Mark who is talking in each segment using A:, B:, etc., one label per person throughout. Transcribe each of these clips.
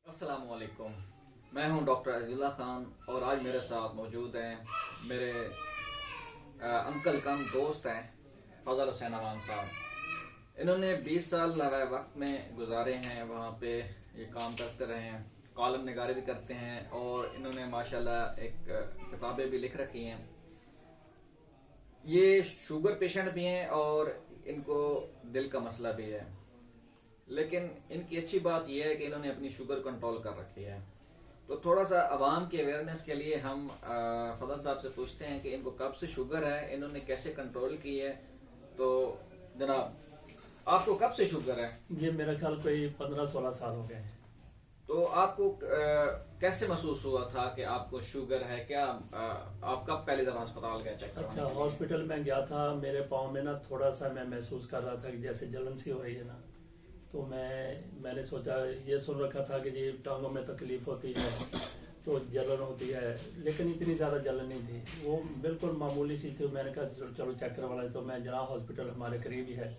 A: अस्सलामुअलैकुम। मैं हूं डॉक्टर अज़ीज़ुल्लाह खान और आज मेरे साथ मौजूद हैं मेरे अंकल कम दोस्त हैं फजल हुसैन अमान साहब। इन्होंने 20 साल लवाए वक्त में गुजारे हैं, वहाँ पे ये काम करते रहे हैं, कॉलम निगारी भी करते हैं और इन्होंने माशाल्लाह एक किताबें भी लिख रखी हैं। ये शुगर पेशेंट भी हैं और इनको दिल का मसला भी है, लेकिन इनकी अच्छी बात यह है कि इन्होंने अपनी शुगर कंट्रोल कर रखी है। तो थोड़ा सा आवाम की अवेयरनेस के लिए हम फजल साहब से पूछते हैं कि इनको कब से शुगर है, इन्होंने कैसे कंट्रोल की है। तो जनाब, आपको कब से शुगर है?
B: ये मेरा ख्याल कोई 15-16 साल हो गए हैं।
A: तो आपको कैसे महसूस हुआ था कि आपको शुगर है? क्या आप कब पहली दफा अस्पताल गए चेक करवाने
B: अच्छा,
A: के लिए?
B: हॉस्पिटल में गया था। मेरे पाँव में ना थोड़ा सा मैं महसूस कर रहा था कि जैसे जलन सी हो रही है ना, तो मैंने सोचा, ये सुन रखा था कि ये टांगों में तकलीफ होती है तो जलन होती है, लेकिन इतनी ज़्यादा जलन नहीं थी, वो बिल्कुल मामूली सी थी। मैंने कहा चलो चेक करवा लें। तो मैं जना हॉस्पिटल हमारे करीब ही है,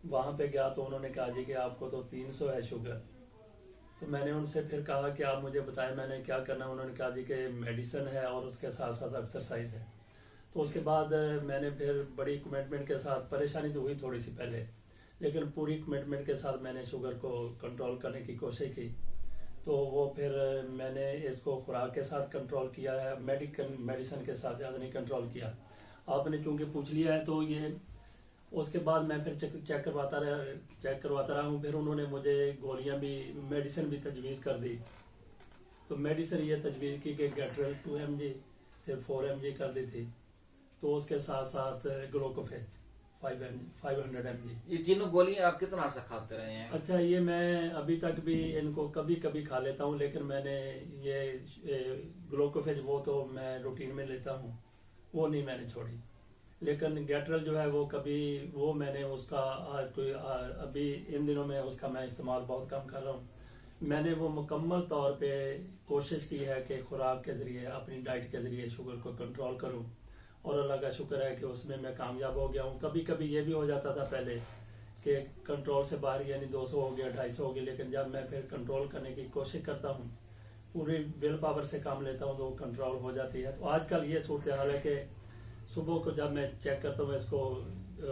B: वहाँ पे गया तो उन्होंने कहा जी कि आपको तो 300 है शुगर। तो मैंने उनसे फिर कहा कि आप मुझे बताएं मैंने क्या करना है। उन्होंने कहा जी कि मेडिसिन है और उसके साथ साथ एक्सरसाइज है। तो उसके बाद मैंने फिर बड़ी कमिटमेंट के साथ, परेशानी तो हुई थोड़ी सी पहले, लेकिन पूरी कमिटमेंट के साथ मैंने शुगर को कंट्रोल करने की कोशिश की। तो वो फिर मैंने इसको खुराक के साथ कंट्रोल किया है, मेडिसिन के साथ ज़्यादा नहीं कंट्रोल किया। आपने चूंकि पूछ लिया है तो ये उसके बाद मैं फिर चेक करवाता रहा हूँ। फिर उन्होंने मुझे गोलियां भी, मेडिसिन भी तजवीज़ कर दी। तो मेडिसिन ये तजवीज़ की कि गैट्रल 2 mg, फिर 4 mg कर दी थी। तो उसके साथ साथ ग्लूकोफेज 500 mg।
A: ये तीनों गोलियां आप कितना अर्सा खाते रहे हैं?
B: अच्छा, ये मैं अभी तक भी इनको कभी कभी खा लेता हूँ, लेकिन मैंने ये ग्लूकोफेज वो तो मैं रूटीन में लेता हूँ, वो नहीं मैंने छोड़ी। लेकिन गैट्रल जो है वो कभी, वो मैंने उसका अभी इन दिनों में उसका मैं इस्तेमाल बहुत कम कर रहा हूँ। मैंने वो मुकम्मल तौर पे कोशिश की है कि खुराक के ज़रिए, अपनी डाइट के ज़रिए शुगर को कंट्रोल करूँ, और अल्लाह का शुक्र है कि उसमें मैं कामयाब हो गया हूँ। कभी कभी ये भी हो जाता था पहले कि कंट्रोल से बाहर, यानी 200 हो गया, 250 हो गया, लेकिन जब मैं फिर कंट्रोल करने की कोशिश करता हूँ, पूरी विल पावर से काम लेता हूँ, तो वो कंट्रोल हो जाती है। तो आजकल ये सूरत हाल है कि सुबह को जब मैं चेक करता हूँ इसको,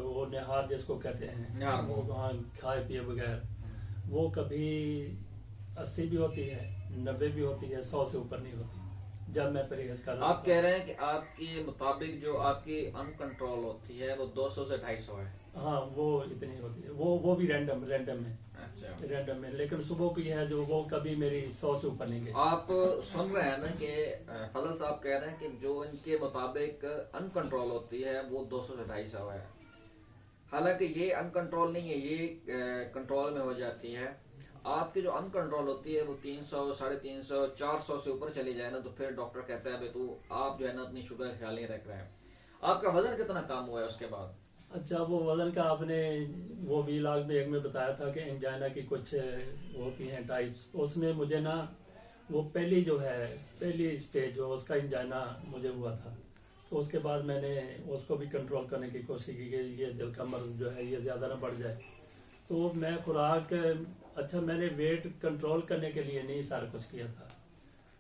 B: वो निहार जिसको कहते हैं, वो वहाँ खाए पिए बगैर, वो कभी 80 भी होती है, 90 भी होती है, 100 से ऊपर नहीं होती जब मैं परहेज कर रहा हूँ।
A: आप कह रहे हैं कि आपके मुताबिक जो आपकी अनकंट्रोल होती है वो 200 से 250 है?
B: हाँ, वो इतनी होती है, वो भी रैंडम में।
A: अच्छा,
B: रैंडम में, लेकिन सुबह की है जो, वो कभी मेरी 100 से ऊपर नहीं गई।
A: आप सुन रहे हैं ना कि फजल साहब कह रहे हैं कि जो इनके मुताबिक अनकंट्रोल होती है वो 200 से 250 है। हालांकि ये अनकंट्रोल नहीं है, ये कंट्रोल में हो जाती है। आपकी जो अनकंट्रोल होती है वो 300, 350, 400 से ऊपर चली जाए ना, तो फिर डॉक्टर कहता है भाई तू, आप जो है ना अपनी शुगर का ख्याल नहीं रख रहे हैं। आपका वजन कितना कम हुआ है उसके बाद?
B: अच्छा, वो वजन का आपने वो वीलॉग में एक में बताया था कि एंजाइना की कुछ होती हैं टाइप्स, उसमें मुझे ना वो पहली स्टेज जो उसका एंजाइना मुझे हुआ था। तो उसके बाद मैंने उसको भी कंट्रोल करने की कोशिश की कि ये दिल का मर्ज जो है ये ज़्यादा ना बढ़ जाए। तो मैं खुराक, अच्छा, मैंने वेट कंट्रोल करने के लिए नहीं सारा कुछ किया था,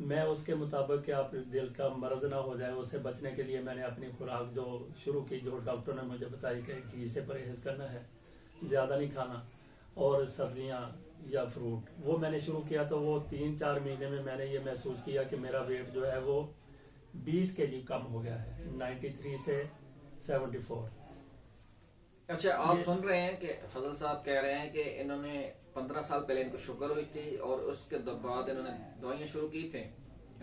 B: मैं उसके मुताबिक कि आप दिल का मर्ज ना हो जाए उससे बचने के लिए मैंने अपनी खुराक जो शुरू की, जो डॉक्टर ने मुझे बताई कि घी से परहेज करना है, ज़्यादा नहीं खाना, और सब्जियां या फ्रूट, वो मैंने शुरू किया। तो वो 3-4 महीने में मैंने ये महसूस किया कि मेरा वेट जो है वो 20 kg कम हो गया है, 93 से 74।
A: अच्छा, आप सुन रहे हैं कि फजल साहब कह रहे हैं कि इन्होंने 15 साल पहले इनको शुगर हुई थी और उसके बाद इन्होंने दवाइयां शुरू की थी,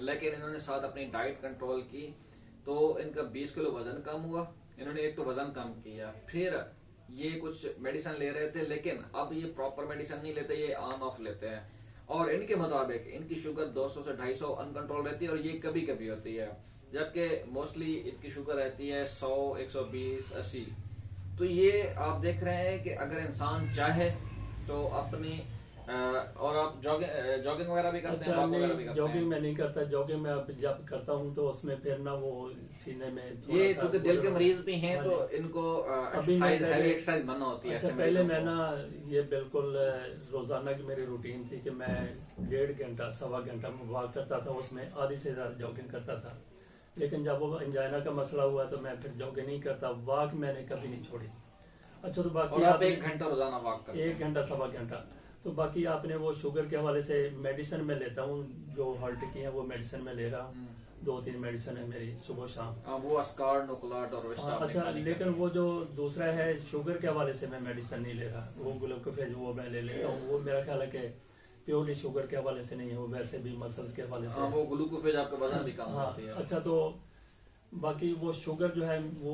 A: लेकिन इन्होंने साथ अपनी डाइट कंट्रोल की तो इनका 20 किलो वजन कम हुआ। इन्होंने एक तो वजन कम किया, फिर ये कुछ मेडिसिन ले रहे थे, लेकिन अब ये प्रॉपर मेडिसिन नहीं लेते, ये ऑन ऑफ लेते हैं। और इनके मुताबिक इनकी शुगर 200 से 250 अनकंट्रोल रहती है और ये कभी कभी होती है, जबकि मोस्टली इनकी शुगर रहती है 100, 120, 80। तो ये आप देख रहे हैं कि अगर इंसान चाहे तो अपनी और आप जॉगिंग वगैरह भी करते हैं,
B: अच्छा,
A: वॉक वगैरह भी
B: नहीं,
A: करते
B: जॉगिंग
A: हैं?
B: मैं नहीं करता। जॉगिंग मैं अब जब करता हूँ तो उसमें फिर ना वो सीने में थोड़ा
A: ये
B: सा
A: चूंकि दिल
B: वजन
A: के
B: होता
A: मरीज
B: है।
A: भी हैं
B: हाँ
A: तो
B: जी।
A: इनको
B: अभी मैं
A: एक्सरसाइज, हैवी
B: पहले,
A: एक्सरसाइज मना होती है
B: अच्छा
A: ऐसे
B: पहले
A: मरीजों
B: मैं
A: को।
B: ना ये बिल्कुल रोजाना की मेरी रूटीन थी कि मैं 1.5 घंटा 1.25 घंटा वॉक करता था, उसमें आधी से ज्यादा जॉगिंग करता था। लेकिन जब वो एंजाइना का मसला हुआ तो मैं फिर जॉगिंग नहीं करता, वॉक मैंने कभी नहीं छोड़ी। अच्छा, तो
A: और
B: बाकी
A: आप
B: आपने
A: 1 घंटा रोजाना वॉक करते
B: 1 घंटा 1.25 घंटा, तो बाकी आपने वो शुगर के हवाले से मेडिसिन में लेता हूँ, जो हॉल्ट की है वो मेडिसिन में ले रहा हूँ।
A: हैं?
B: 2-3 मेडिसिन है मेरी सुबह शाम।
A: वो अस्कार्ड, नोकोलाट और विस्टा
B: हाँ,
A: आपने
B: अच्छा,
A: खानी
B: लेकिन
A: करनी
B: वो जो दूसरा है शुगर के हवाले से मैं मेडिसिन नहीं ले रहा, वो ग्लूकोफेज वो मैं ले लेता हूँ। वो मेरा ख्याल है कि प्योरली शुगर के हवाले से नहीं है, वो वैसे भी मसल्स के हवाले से
A: है।
B: है।
A: वो ग्लूकोफेज आपका वजन भी कम
B: हाँ,
A: करती है।
B: अच्छा, तो बाकी वो शुगर जो है वो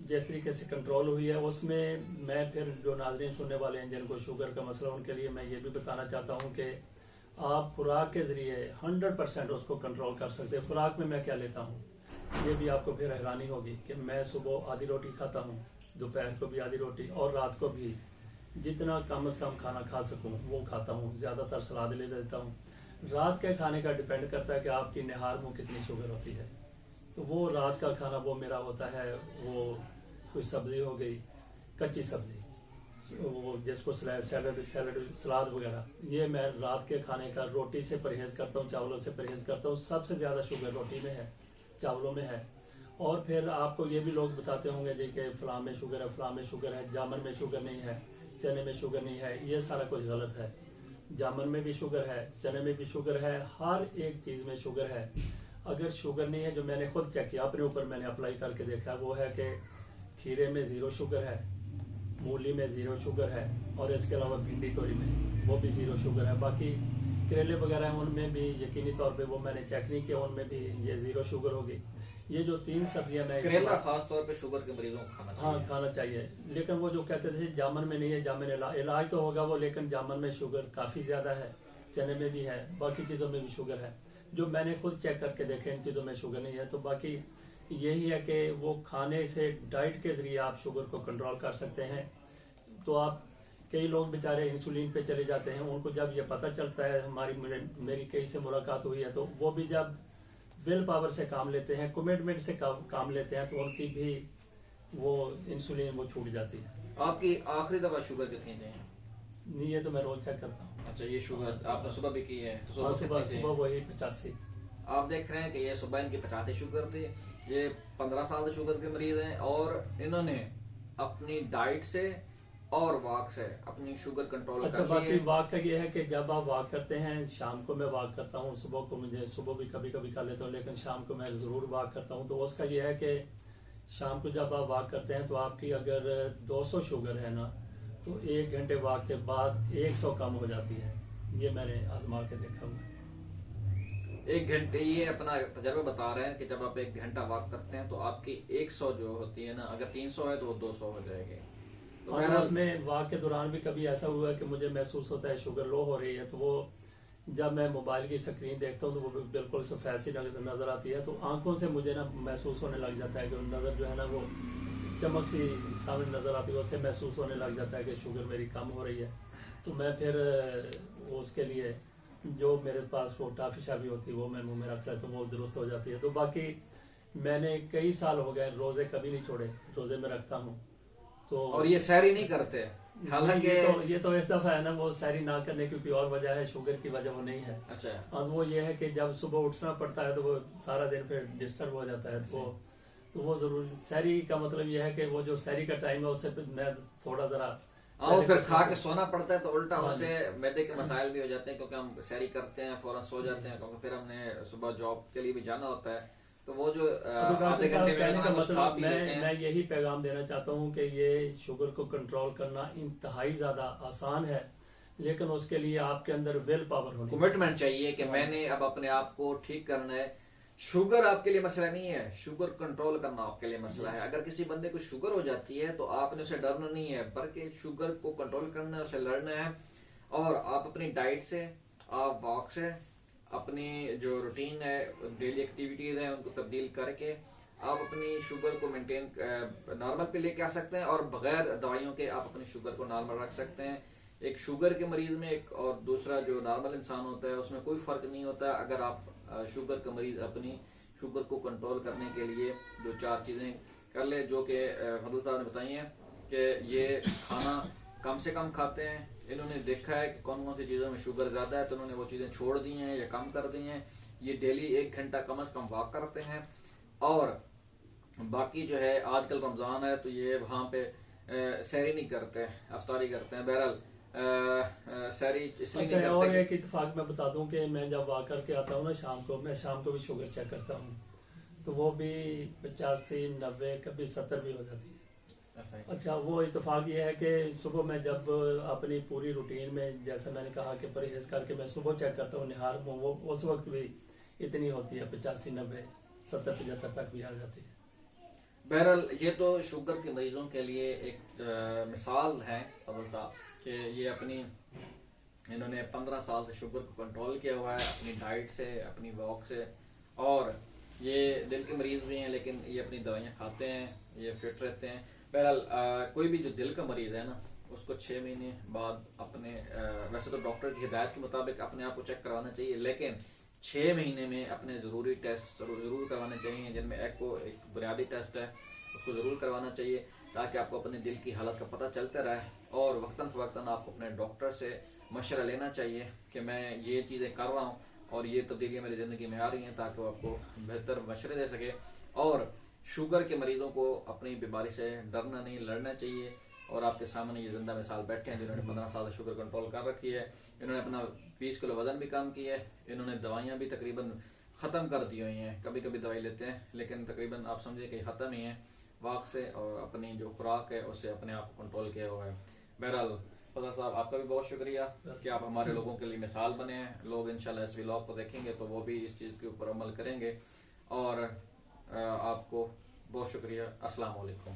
B: जिस तरीके से कंट्रोल हुई है, उसमें मैं फिर जो नाजरीन सुनने वाले हैं जिनको शुगर का मसला, उनके लिए मैं ये भी बताना चाहता हूँ कि आप खुराक के जरिए 100% उसको कंट्रोल कर सकते हैं। खुराक में मैं क्या लेता हूँ, ये भी आपको फिर हैरानी होगी कि मैं सुबह आधी रोटी खाता हूँ, दोपहर को भी आधी रोटी, और रात को भी जितना कम से कम खाना खा सकूँ वो खाता हूँ। ज़्यादातर सलाद ले लेता हूँ। रात के खाने का डिपेंड करता है कि आपकी निहार में कितनी शुगर होती है। तो वो रात का खाना वो मेरा होता है, वो कोई सब्जी हो गई, कच्ची सब्जी, वो जिसको सैलड सैलड सलाद वगैरह, ये मैं रात के खाने का, रोटी से परहेज करता हूँ, चावलों से परहेज करता हूँ। सबसे ज़्यादा शुगर रोटी में है, चावलों में है। और फिर आपको ये भी लोग बताते होंगे जी कि फलां में शुगर है, फलां में शुगर है, जामन में शुगर नहीं है, चने में शुगर नहीं है। ये सारा कुछ गलत है। जामन में भी शुगर है, चने में भी शुगर है, हर एक चीज़ में शुगर है। अगर शुगर नहीं है, जो मैंने खुद चेक किया अपने ऊपर, मैंने अप्लाई करके देखा, वो है कि खीरे में 0 शुगर है, मूली में 0 शुगर है, और इसके अलावा भिंडी तोरी में वो भी 0 शुगर है। बाकी करेले वगैरह हैं उनमें भी यकीनी तौर पे वो मैंने चेक नहीं किया, उनमें भी ये 0 शुगर होगी। ये जो 3 सब्जियां मैं
A: करेला खास तौर पे शुगर के मरीजों को खाना
B: हाँ
A: चाहिए।
B: खाना चाहिए। लेकिन वो जो कहते थे जामन में नहीं है, जामन इलाज तो होगा वो, लेकिन जामन में शुगर काफ़ी ज़्यादा है, चने में भी है, बाकी चीज़ों में भी शुगर है। जो मैंने खुद चेक करके देखे, इन चीज़ों में शुगर नहीं है। तो बाकी यही है कि वो खाने से, डाइट के ज़रिए आप शुगर को कंट्रोल कर सकते हैं। तो आप, कई लोग बेचारे इंसुलिन पे चले जाते हैं, उनको जब ये पता चलता है, मेरी कई से मुलाकात हुई है, तो वो भी जब विल पावर से काम लेते हैं, कमिटमेंट से काम लेते हैं, तो उनकी भी वो इंसुलिन वो छूट जाती है।
A: आपकी आखिरी दफा शुगर कितनी थी?
B: नहीं, ये तो मैं रोज चेक करता हूँ।
A: अच्छा, ये शुगर आपने सुबह भी की है तो
B: हाँ,
A: सुबह कितनी थी?
B: सुबह वही 85।
A: आप देख रहे हैं कि ये सुबह इनकी 85 शुगर थी। ये 15 साल से शुगर के मरीज हैं और इन्होंने अपनी डाइट से और वॉक से अपनी शुगर कंट्रोल
B: अच्छा,
A: कर ली
B: बाकी
A: है।
B: वॉक का ये है कि जब आप वॉक करते हैं, शाम को मैं वॉक करता हूँ, सुबह को मुझे, सुबह भी कभी कभी कर लेता हूँ, लेकिन शाम को मैं ज़रूर वॉक करता हूँ। तो उसका ये है कि शाम को जब आप वॉक करते हैं तो आपकी अगर 200 शुगर है ना, तो 1 घंटे वॉक के बाद 100 कम हो जाती है। ये मैंने आजमा के देखा हुआ है।
A: 1 घंटे, ये अपना तजर्बा बता रहे हैं कि जब आप 1 घंटा वॉक करते हैं तो आपकी 100 जो होती है ना, अगर 300 है तो वो 200 हो जाएगी। तो
B: और
A: बहरहाल
B: उसमें वॉक के दौरान भी कभी ऐसा हुआ है कि मुझे महसूस होता है शुगर लो हो रही है, तो वो जब मैं मोबाइल की स्क्रीन देखता हूँ तो वो बिल्कुल सफेद सी नजर आती है, तो आंखों से मुझे ना महसूस होने लग जाता है कि नज़र जो है ना वो चमक सी सामने नजर आती है, उससे महसूस होने लग जाता है कि शुगर मेरी कम हो रही है। तो मैं फिर उसके लिए जो मेरे पास वो टाफी शाफी होती है वो मैं मुंह में रखता है, तो वो दुरुस्त हो जाती है। तो बाकी मैंने कई साल हो गए रोजे कभी नहीं छोड़े, रोजे में रखता हूँ। तो
A: और ये सैरी नहीं करते, हालांकि
B: ये तो इस दफा है ना, वो सैरी ना करने की कोई और वजह है, शुगर की वजह वो नहीं है।
A: अच्छा,
B: और वो ये है कि जब सुबह उठना पड़ता है तो वो सारा दिन फिर डिस्टर्ब हो जाता है। तो वो जरूर, सैरी का मतलब ये है कि वो जो सैरी का टाइम है उससे मैं थोड़ा जरा
A: और फिर खा के सोना पड़ता है, तो उल्टा
B: हाँ
A: उससे मैदे के मसाइल भी हो जाते हैं, क्योंकि हम सैरी करते हैं फौरन सो जाते हैं, क्योंकि फिर हमने सुबह जॉब के लिए भी जाना होता है। तो वो जो
B: तो डॉक्टर
A: आधे
B: साहब
A: घंटे में
B: कहने का
A: वो खा
B: मतलब
A: पी लेते
B: मैं
A: हैं।
B: यही पैगाम देना चाहता हूँ कि ये शुगर को कंट्रोल करना इंतहाई ज्यादा आसान है, लेकिन उसके लिए आपके अंदर विल पावर होनी चाहिए।
A: कमिटमेंट चाहिए कि मैंने अब अपने आप को ठीक करना है। शुगर आपके लिए मसला नहीं है, शुगर कंट्रोल करना आपके लिए मसला है। अगर किसी बंदे को शुगर हो जाती है तो आपने उसे डरना नहीं है, बल्कि शुगर को कंट्रोल करना है, उसे लड़ना है। और आप अपनी डाइट से, आप वॉक से, अपनी जो रूटीन है, डेली एक्टिविटीज है, उनको तब्दील करके आप अपनी शुगर को मेंटेन नॉर्मल पे लेके आ सकते हैं, और बगैर दवाइयों के आप अपनी शुगर को नॉर्मल रख सकते हैं। एक शुगर के मरीज में एक और दूसरा जो नॉर्मल इंसान होता है उसमें कोई फर्क नहीं होता। अगर आप शुगर का मरीज अपनी शुगर को कंट्रोल करने के लिए जो 4 चीजें कर ले, जो कि फजल साहब ने बताई हैं कि ये खाना कम से कम खाते हैं, इन्होंने देखा है कि कौन कौन सी चीजों में शुगर ज्यादा है तो उन्होंने वो चीजें छोड़ दी हैं या कम कर दी हैं। ये डेली 1 घंटा कम से कम वॉक करते हैं, और बाकी जो है आजकल रमजान है तो ये वहां पे सहरी नहीं करते, अफ्तारी करते हैं। बहरहाल सहरी इसलिए
B: अच्छा,
A: नहीं
B: और
A: करते
B: एक इत्तेफाक मैं बता दूं कि मैं जब वॉक करके आता हूँ ना शाम को, मैं शाम को भी शुगर चेक करता हूँ तो वो भी 85, 90, कभी 70 भी हो जाती है।
A: ऐसा ही।
B: अच्छा, वो इत्तेफाक ये है कि सुबह मैं जब अपनी पूरी रूटीन में, जैसे मैंने कहा कि परहेज करके मैं सुबह चेक करता हूँ निहार, वो उस वक्त भी इतनी होती है, 85, 90, 70, 75 तक भी आ जाती है।
A: बहरहाल ये तो शुगर के मरीजों के लिए एक मिसाल है फजल साहब कि ये इन्होंने 15 साल से शुगर को कंट्रोल किया हुआ है अपनी डाइट से, अपनी वॉक से, और ये दिल के मरीज भी हैं लेकिन ये अपनी दवाइयाँ खाते हैं, ये फिट रहते हैं। बहरहाल कोई भी जो दिल का मरीज है ना उसको 6 महीने बाद अपने वैसे तो डॉक्टर की हिदायत के मुताबिक अपने आप को चेक करवाना चाहिए, लेकिन 6 महीने में अपने ज़रूरी टेस्ट जरूर करवाने चाहिए, जिनमें एक बुनियादी टेस्ट है उसको ज़रूर करवाना चाहिए ताकि आपको अपने दिल की हालत का पता चलता रहे, और वक्तन फ़वक्तन आपको अपने डॉक्टर से मशवरा लेना चाहिए कि मैं ये चीज़ें कर रहा हूँ और ये तब्दीलियाँ मेरी ज़िंदगी में आ रही हैं, ताकि वो आपको बेहतर मशवरे दे सके। और शुगर के मरीजों को अपनी बीमारी से डरना नहीं, लड़ना चाहिए। और आपके सामने ये जिंदा मिसाल बैठे हैं जिन्होंने 15 साल से शुगर कंट्रोल कर रखी है, इन्होंने अपना 20 किलो वजन भी कम किया है, इन्होंने दवाइयाँ भी तकरीबन ख़त्म कर दी हुई हैं। कभी कभी दवाई लेते हैं लेकिन तकरीबन आप समझिए कि ख़त्म ही है, वॉक से और अपनी जो खुराक है उससे अपने आप को कंट्रोल किया हुआ है। बहरहाल फजल साहब आपका भी बहुत शुक्रिया कि आप हमारे लोगों के लिए मिसाल बने हैं। लोग इंशाल्लाह इस व्लॉग को देखेंगे तो वो भी इस चीज़ के ऊपर अमल करेंगे, और आपको बहुत शुक्रिया। अस्सलाम वालेकुम।